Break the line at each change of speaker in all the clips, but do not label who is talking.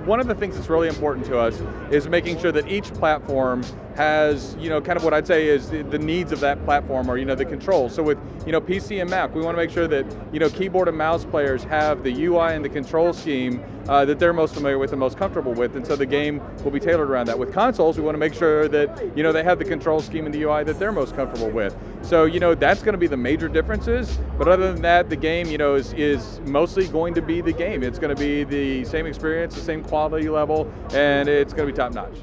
one of the things that's really important to us is making sure that each platform has, kind of what I'd say is the needs of that platform, or, the controls. So with, PC and Mac, we want to make sure that, keyboard and mouse players have the UI and the control scheme that they're most familiar with and most comfortable with, and so the game will be tailored around that. With consoles, we want to make sure that, they have the control scheme and the UI that they're most comfortable with. So, that's going to be the major differences, but other than that, the game, is mostly going to be the game. It's going to be the same experience, the same quality level, and it's going to be top-notch.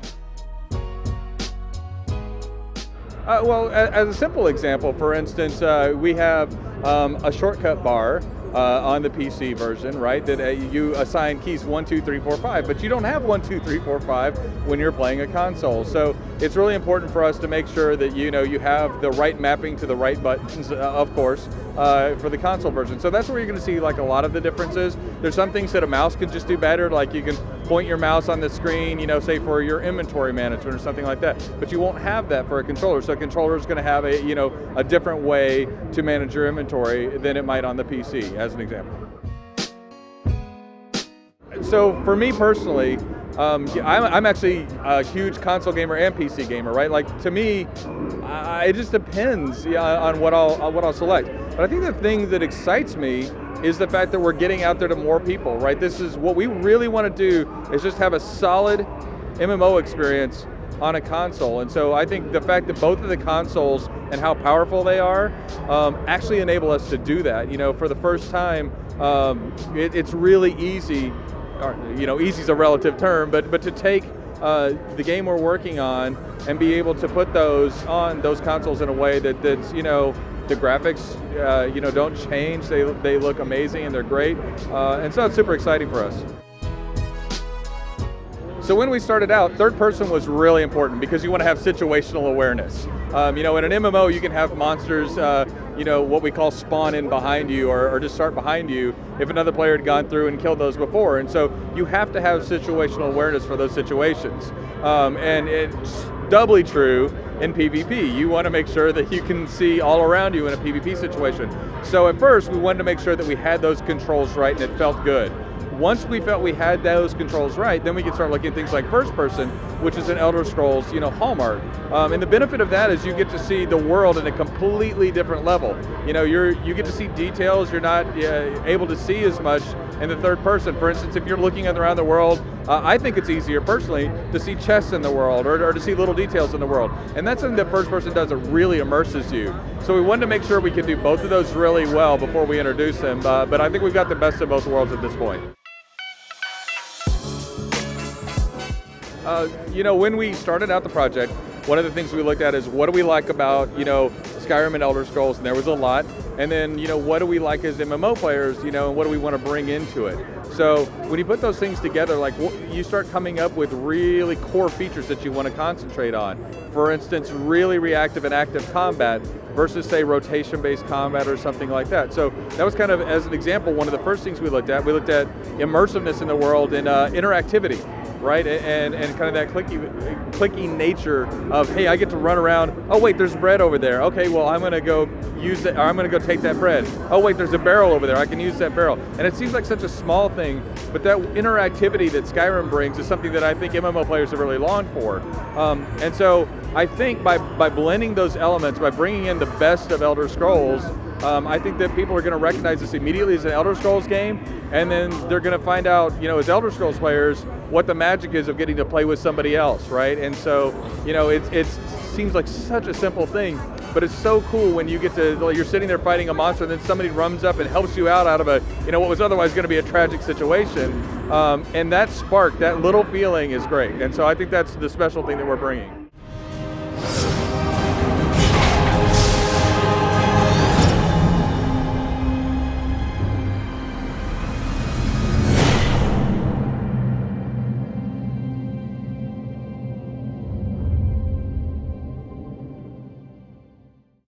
Well, as a simple example, for instance, we have a shortcut bar on the PC version, right? That you assign keys 1, 2, 3, 4, 5, but you don't have 1, 2, 3, 4, 5 when you're playing a console. So it's really important for us to make sure that you have the right mapping to the right buttons, of course, for the console version. So that's where you're going to see like a lot of the differences. There's some things that a mouse can just do better, like you can point your mouse on the screen, say for your inventory management or something like that. But you won't have that for a controller. So a controller is going to have a different way to manage your inventory than it might on the PC, as an example. So for me personally, I'm actually a huge console gamer and PC gamer, right? Like, to me, it just depends on what I'll select. But I think the thing that excites me is the fact that we're getting out there to more people, right? This is what we really want to do, is just have a solid MMO experience on a console. And so I think the fact that both of the consoles and how powerful they are actually enable us to do that. For the first time, it's really easy. Easy is a relative term, but to take the game we're working on and be able to put those on those consoles in a way that's the graphics don't change. They look amazing and they're great, and so it's super exciting for us. So when we started out, third person was really important because you want to have situational awareness. In an MMO, you can have monsters, what we call spawn in behind you or just start behind you if another player had gone through and killed those before. And so you have to have situational awareness for those situations. And it's doubly true in PvP. You want to make sure that you can see all around you in a PvP situation. So at first, we wanted to make sure that we had those controls right and it felt good. Once we felt we had those controls right, then we could start looking at things like first person, which is an Elder Scrolls, hallmark. And the benefit of that is you get to see the world at a completely different level. You get to see details you're not able to see as much in the third person. For instance, if you're looking around the world, I think it's easier personally to see chests in the world or to see little details in the world. And that's something that first person does that really immerses you. So we wanted to make sure we could do both of those really well before we introduce them. But I think we've got the best of both worlds at this point. When we started out the project, one of the things we looked at is what do we like about, Skyrim and Elder Scrolls, and there was a lot. And then, what do we like as MMO players, and what do we want to bring into it? So when you put those things together, like you start coming up with really core features that you want to concentrate on. For instance, really reactive and active combat versus, say, rotation-based combat or something like that. So that was kind of, as an example, one of the first things we looked at. We looked at immersiveness in the world and interactivity. Right, and kind of that clicky nature of, hey, I get to run around. Oh wait, there's bread over there. Okay, well I'm gonna go use it. Or I'm gonna go take that bread. Oh wait, there's a barrel over there. I can use that barrel. And it seems like such a small thing, but that interactivity that Skyrim brings is something that I think MMO players have really longed for. And so I think by blending those elements, by bringing in the best of Elder Scrolls, I think that people are going to recognize this immediately as an Elder Scrolls game, and then they're going to find out, as Elder Scrolls players, what the magic is of getting to play with somebody else, right? And so, it seems like such a simple thing, but it's so cool when you get to, you're sitting there fighting a monster, and then somebody runs up and helps you out of a, what was otherwise going to be a tragic situation. And that spark, that little feeling is great. And so I think that's the special thing that we're bringing.